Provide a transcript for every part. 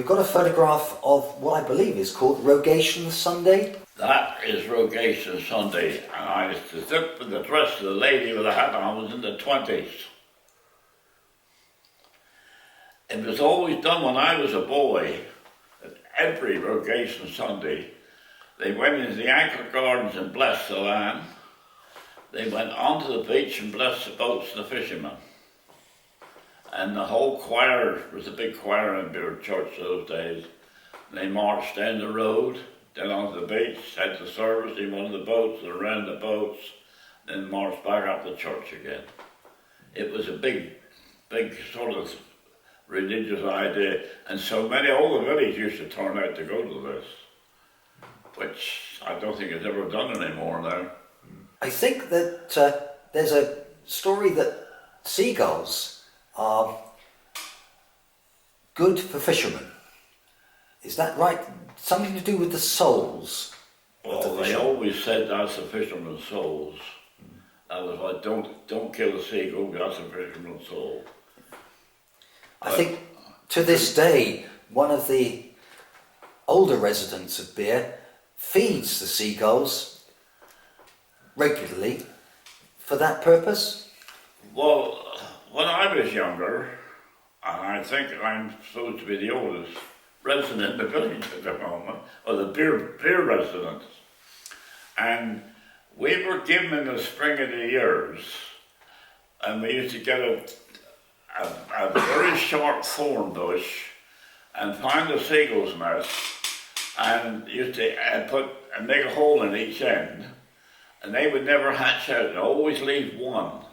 got a photograph of what I believe is called Rogation Sunday. That is Rogation Sunday, and I used to sit with the dress of the lady with the hat on. I was in the 20s. It was always done when I was a boy, at every Rogation Sunday. They went into the Anchor Gardens and blessed the land. They went onto the beach and blessed the boats and the fishermen. And the whole choir, was a big choir in their church those days. They marched down the road, down onto the beach, had the service in one of the boats, and around the boats, then marched back up to church again. It was a big sort of religious idea, and so many, all the village used to turn out to go to this, which I don't think is ever done anymore now. I think that there's a story that seagulls are good for fishermen. Is that right? Something to do with the souls? Well, they always said that's the fisherman's souls. That was like, don't kill a seagull, that's a fisherman's soul. I think to this day, one of the older residents of Beer feeds the seagulls regularly for that purpose. Well, when I was younger, and I think I'm supposed to be the oldest resident in the village at the moment, or the beer resident, and we were given in the spring of the years, and we used to get a very short thorn bush and find a seagull's nest, and used to make a hole in each end, and they would never hatch out, and always leave one.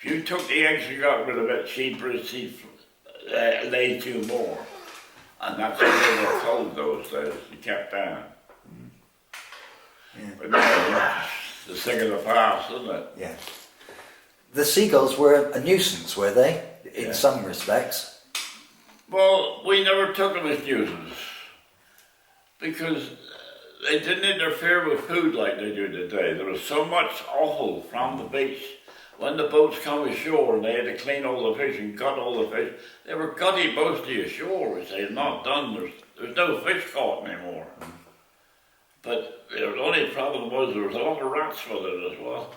If you took the eggs and got rid of it, she'd lay two more. And that's what they were told those days, you kept down. Yeah. But now, it's the thing of the past, isn't it? Yeah. The seagulls were a nuisance, were they, in some respects? Well, we never took them as nuisance, because they didn't interfere with food like they do today. There was so much offal from the beach. When the boats come ashore and they had to clean all the fish and gut all the fish, they were gutting mostly ashore, which they had not done. There's no fish caught anymore. But the only problem was there was a lot of rats with it as well.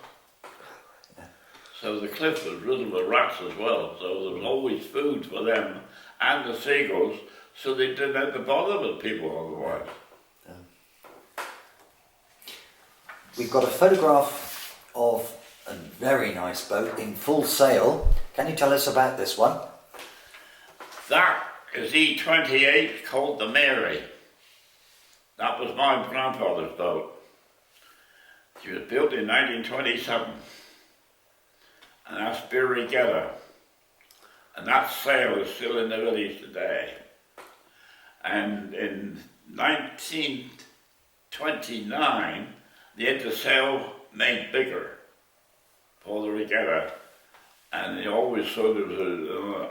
So the cliff was riddled with rats as well, so there was always food for them and the seagulls, so they didn't have to bother with people otherwise. We've got a photograph of a very nice boat in full sail. Can you tell us about this one? That is E28 called the Mary. That was my grandfather's boat. She was built in 1927. And that's Beer Regatta. And that sail is still in the village today. And in 1929, they had the sail made bigger for the regatta, and they always showed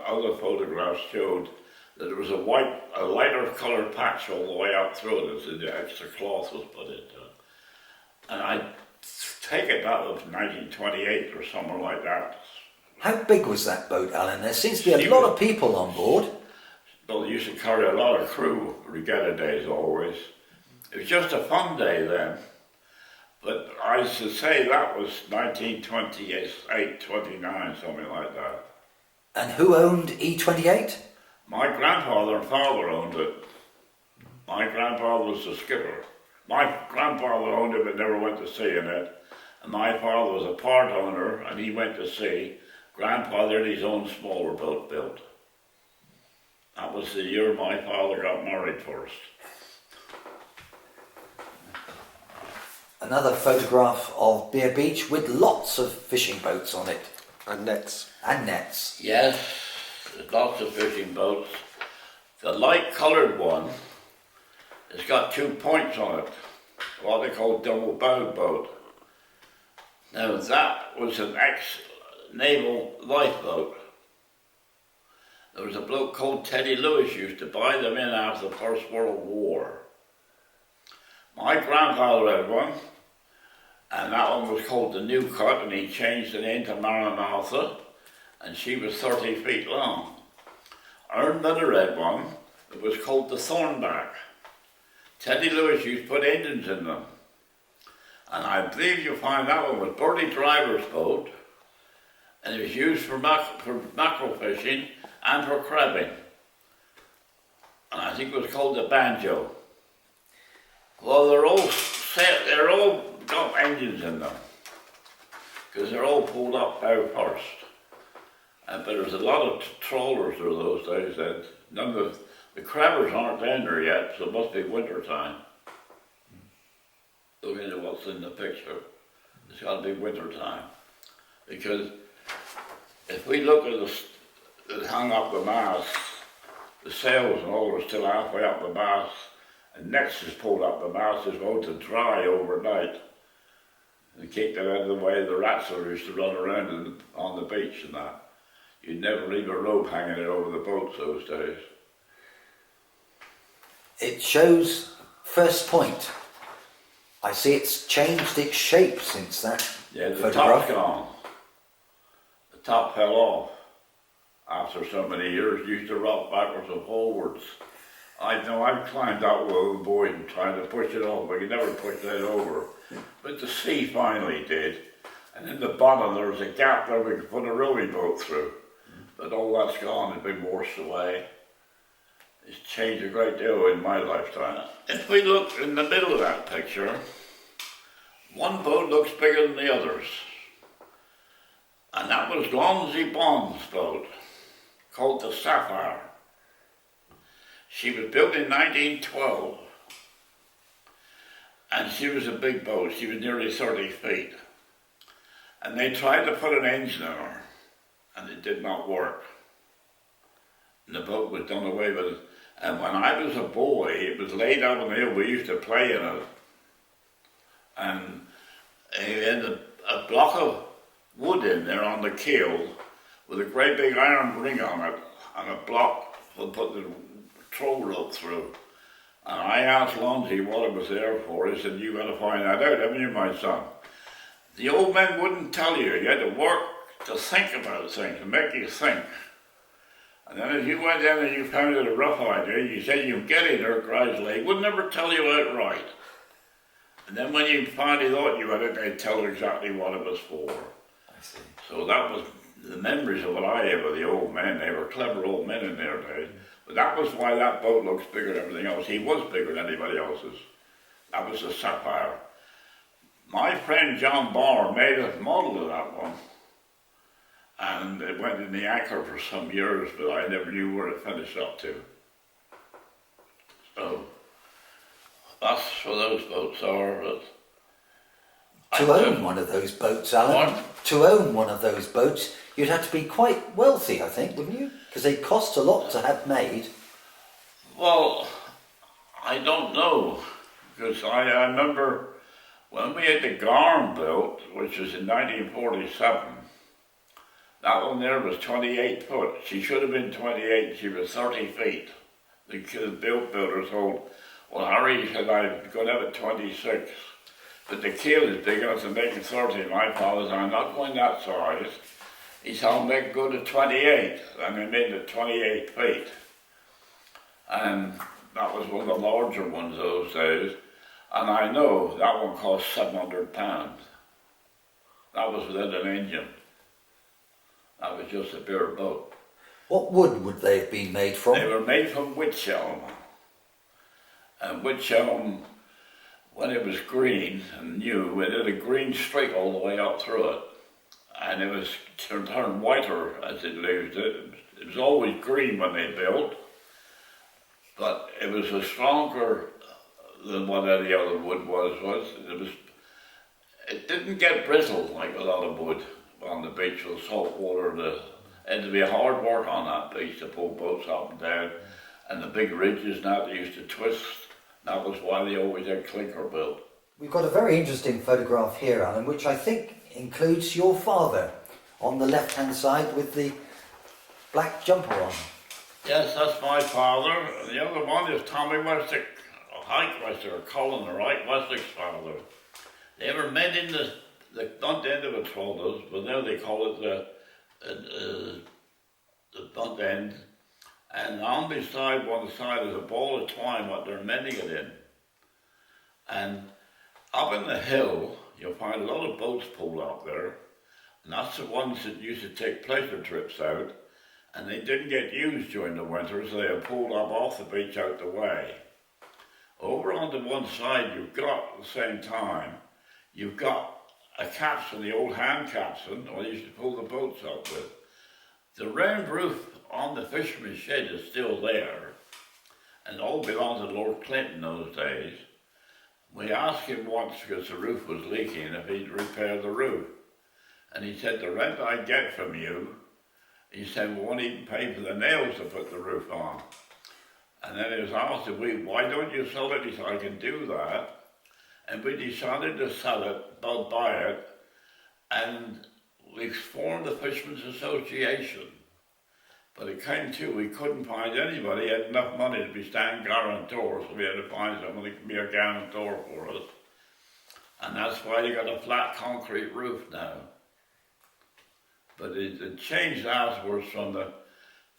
other photographs showed that there was a lighter coloured patch all the way up through it, so the extra cloth was put into it. And I take it that was 1928 or something like that. How big was that boat, Alan? There seems to be a lot of people on board. Well, they used to carry a lot of crew regatta days always. It was just a fun day then. But I should say that was 1928, 29, something like that. And who owned E28? My grandfather and father owned it. My grandfather was the skipper. My grandfather owned it but never went to sea in it. And my father was a part owner and he went to sea. Grandfather had his own smaller boat built. That was the year my father got married first. Another photograph of Beer Beach with lots of fishing boats on it. And nets. And nets. Yes, there's lots of fishing boats. The light coloured one has got 2 points on it, what they call double bow boat. Now that was an ex-naval lifeboat. There was a bloke called Teddy Lewis used to buy them in after the First World War. My grandfather had one, and that one was called the New Cut, and he changed the name to Maranatha, and she was 30 feet long. Our mother had one, It was called the Thornback. Teddy Lewis used to put engines in them. And I believe you'll find that one was Bertie Driver's boat, and it was used for mackerel fishing and for crabbing. And I think it was called the Banjo. Well, they're all got engines in them, because they're all pulled up bow first. But there's a lot of trawlers through those days, and none of the crabbers aren't in there yet, so it must be winter time. Looking at what's in the picture, it's got to be winter time, because if we look at it hung up the mast, the sails and all are still halfway up the mast, and next is pulled up the mast is going to dry overnight. And keep it out of the way the rats that used to run around on the beach and that. You'd never leave a rope hanging over the boats those days. It shows First Point. I see it's changed its shape since that photograph. Top's gone. The top fell off after so many years. Used to rock backwards and forwards. I know I've climbed out with a boy and tried to push it off, but you never pushed that over. But the sea finally did. And in the bottom there was a gap there we could put a rowing boat through. But all that's gone, it's been washed away. It's changed a great deal in my lifetime. If we look in the middle of that picture, one boat looks bigger than the others. And that was Lonsey Bond's boat, called the Sapphire. She was built in 1912. And she was a big boat. She was nearly 30 feet. And they tried to put an engine in her, and it did not work. And the boat was done away with. And when I was a boy, it was laid out on the hill. We used to play in it. And he had a block of wood in there on the keel with a great big iron ring on it, and a block to put the troll rope through. And I asked Lonsey what it was there for. He said, "You're going to find that out, haven't you, my son?" The old men wouldn't tell you. You had to work to think about things, to make you think. And then if you went in and you found it a rough idea, you said you're getting there gradually. He would never tell you outright. And then when you finally thought you had it, they'd tell you exactly what it was for. I see. So that was the memories of what I have of the old men. They were clever old men in their day. But that was why that boat looks bigger than everything else. He was bigger than anybody else's. That was the Sapphire. My friend John Barr made a model of that one. And it went in the anchor for some years, but I never knew where it finished up to. So that's what those boats are. But to own one of those boats, Alan, to own one of those boats, you'd have to be quite wealthy, I think, wouldn't you? Because they cost a lot to have made. Well, I don't know, because I remember when we had the Garm built, which was in 1947, that one there was 28 foot. She should have been 28, she was 30 feet. The builder told, "Well, Harry," said, "I'm going to have it 26. But the keel is big enough to make it 30. My father said, "I'm not going that size." He said, "I'll make it go to 28. And they made it 28 feet. And that was one of the larger ones those days. And I know that one cost £700. That was without an engine. That was just a bare boat. What wood would they have been made from? They were made from wych elm. And wych elm, when it was green and new, it had a green streak all the way up through it. And it was turned whiter as it lived. It was always green when they built, but it was a stronger than what any other wood was. It didn't get brittle like a lot of wood on the beach with salt water. It had to be hard work on that beach to pull boats up and down, and the big ridges now they used to twist. That was why they always had clinker built. We've got a very interesting photograph here, Alan, which I think includes your father on the left-hand side with the black jumper on. Yes, that's my father. The other one is Tommy Westick, Ike Westick, or Colin or Ike Westick's father. They were made in the bunt end of a trawlers, but now they call it the bunt end. And on beside one side is a ball of twine what they're mending it in. And up in the hill, you'll find a lot of boats pulled up there. And that's the ones that used to take pleasure trips out. And they didn't get used during the winter, so they were pulled up off the beach out the way. Over on the one side, you've got, at the same time, you've got a capstan, the old hand capstan, or they used to pull the boats up with. The round roof on the fisherman's shed is still there, and it all belonged to Lord Clinton those days. We asked him once, because the roof was leaking, if he'd repair the roof. And he said, the rent I get from you, he said, we won't even pay for the nails to put the roof on. And then he was asked, why don't you sell it? He said, I can do that. And we decided to sell it, buy it, and we formed the Fishermen's Association. But it came to, we couldn't find anybody who had enough money to be stand guarantor, so we had to find someone who could be a guarantor for us. And that's why they got a flat concrete roof now. But it changed afterwards from the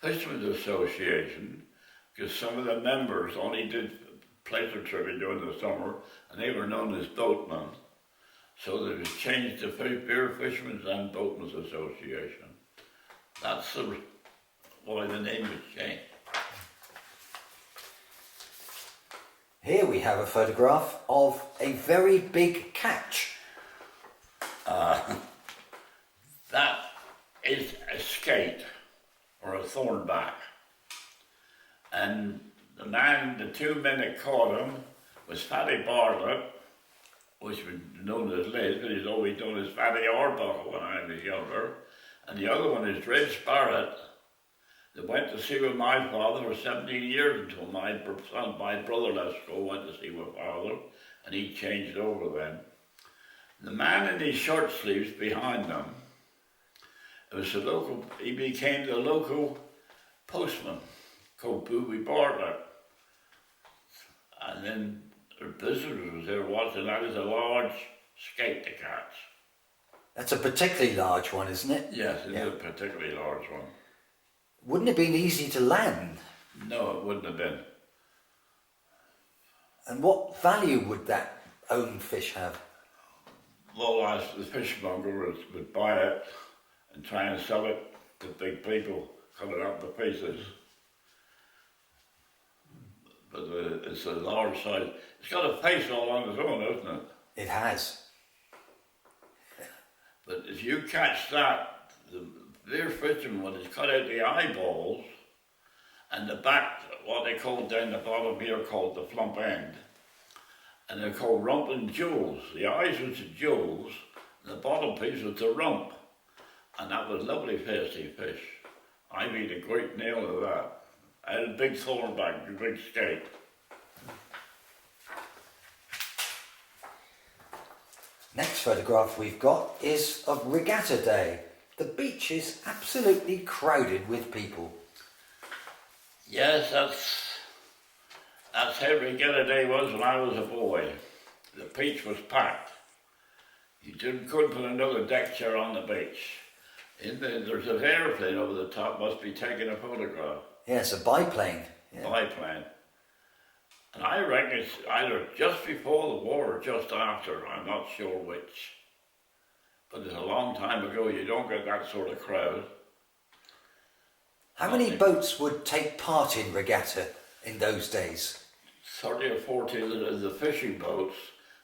Fishermen's Association, because some of the members only did pleasure tripping during the summer, and they were known as boatmen. So it was changed to Beer Fishermen's and Boatmen's Association. That's why the name was changed. Here we have a photograph of a very big catch. That is a skate, or a thornback. And the two men that caught him was Fatty Bartlett, which was known as Liz, but he's always known as Fatty Arbuckle when I was younger. And the other one is Reg Barrett, that went to sea with my father for 17 years until my brother left school, went to sea with father, and he changed over then. The man in his short sleeves behind them, he became the local postman, called Booby Bartlett. And then the visitors was there watching. That is a large skate to catch. That's a particularly large one, isn't it? Yes, it is a particularly large one. Wouldn't it have been easy to land? No, it wouldn't have been. And what value would that own fish have? Well, as the fishmonger would buy it and try and sell it to big people, cut it up to pieces. But it's a large size. It's got a face all on its own, isn't it? It has. But if you catch that, the beer fisherman, when he's cut out the eyeballs and the back, what they call down the bottom here, called the flump end, and they're called rump and jewels. The eyes was the jewels, and the bottom piece was the rump, and that was lovely tasty fish. I made a great nail of that. I had a big thornback, a big skate. Next photograph we've got is of Regatta Day. The beach is absolutely crowded with people. Yes, that's how Regatta Day was when I was a boy. The beach was packed. You couldn't put another deck chair on the beach. There's an airplane over the top, must be taking a photograph. Yes, a biplane. Yeah. Biplane. And I reckon it's either just before the war or just after, I'm not sure which. But it's a long time ago, you don't get that sort of crowd. How many boats would take part in regatta in those days? 30 or 40 of the fishing boats.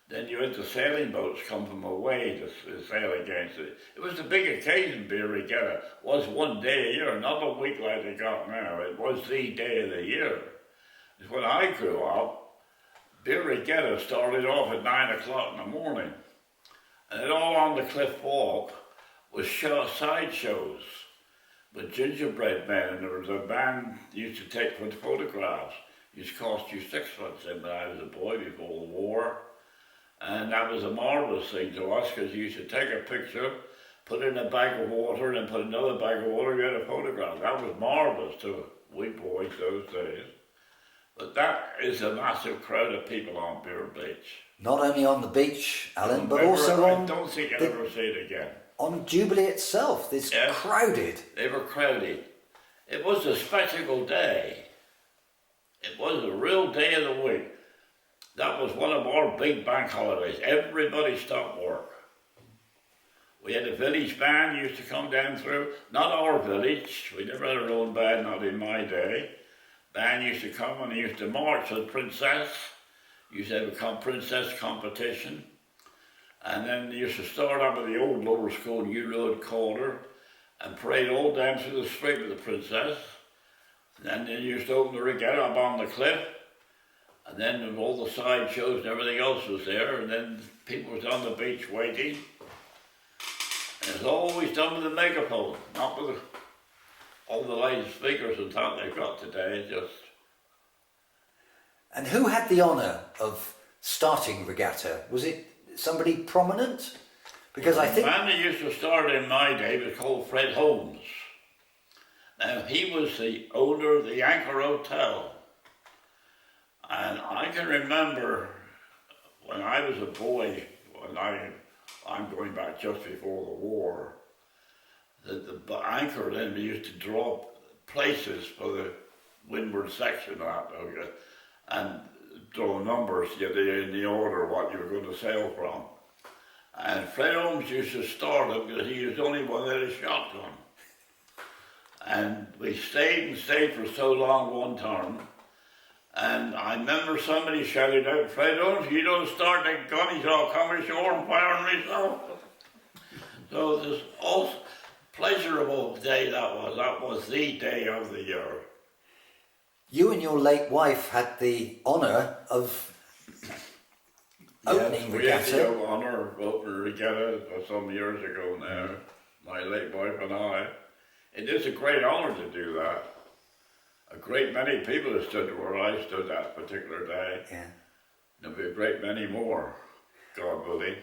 Then you had the sailing boats come from away to sail against it. It was a big occasion, beer regatta. It was one day a year, not a week like they got now. It was the day of the year. When I grew up, beer regatta started off at 9 o'clock in the morning. And then all on the cliff walk was sideshows with gingerbread men, and there was a band used to take photographs. It used to cost you 6 months in when I was a boy before the war. And that was a marvellous thing to us, because you used to take a picture, put it in a bag of water, and then put another bag of water, you had a photograph. That was marvellous to we boys those days. But that is a massive crowd of people on Beer Beach. Not only on the beach, Alan, but also I on... don't think I'll ever see it again. On Jubilee itself, it's crowded. They were crowded. it was a spectacle day. It was a real day of the week. That was one of our big bank holidays. Everybody stopped work. We had a village band used to come down through. Not our village. We never had our own band, not in my day. Band used to come and they used to march with Princess. Used to have a princess competition. And then they used to start up at the old lower school, New Road corner, and parade all down through the street with the Princess. And then they used to open the regatta up on the cliff. And then all the side shows and everything else was there. And then people was on the beach waiting. And it's always done with a megaphone, not with all the latest speakers and that they've got today. Just. And who had the honour of starting regatta? Was it somebody prominent? Because I think the man that used to start in my day was called Fred Holmes. Now he was the owner of the Anchor Hotel. And I can remember when I was a boy, I'm going back just before the war, that the Anchor then used to draw places for the windward section of that, okay, and draw numbers in the order what you were going to sail from. And Fred Holmes used to start it because he was the only one that had a shotgun. And we stayed for so long one time. And I remember somebody shouted out, Fred Holmes, you don't start that gun, he's all come ashore and fire on himself. So it was also pleasurable day that was. That was the day of the year. You and your late wife had the honour of opening regatta. We had the honour of opening regatta some years ago now, my late wife and I. It is a great honour to do that. A great many people have stood where I stood that particular day. Yeah. There'll be a great many more, God willing.